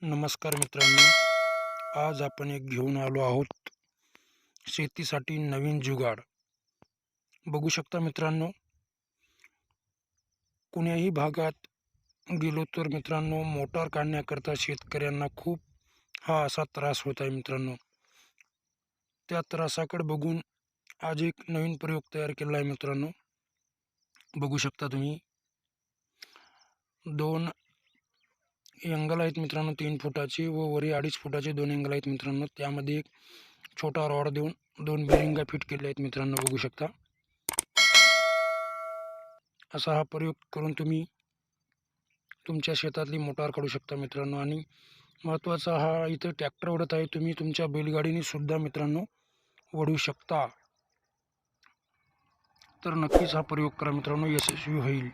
नमस्कार मित्रांनो, आज आपण एक घेऊन आलो आहोत शेतीसाठी नवीन जुगाड. बघू शकता मित्रांनो, कुण्याही भागात गेलो तर मित्रांनो मोटार काढण्याकरता शेतकऱ्यांना खूप हा असा त्रास होत आहे मित्रांनो. त्या त्रासाकडे बघून आज एक नवीन प्रयोग तयार केला आहे मित्रांनो. बघू शकता तुम्ही 2 एंगल आहेत मित्रांनो, 3 फुटाचे व वरी 2.5 फुटाचे 2 एंगल आहेत मित्रांनो. त्यामध्ये एक छोटा रॉड देऊन 2 बेरिंगा फिट केले आहेत मित्रांनो. बघू शकता. असा हा प्रयोग करून तुम्ही तुमच्या शेतातली मोटार काढू शकता मित्रांनो. आणि महत्त्वाचा हा इथे ट्रॅक्टर ओढत आहे, तुम्ही तुमच्या बैलगाडीने सुद्धा मित्रांनो ओढू शकता. तर नक्कीच हा प्रयोग करा मित्रांनो, यशस्वी होईल.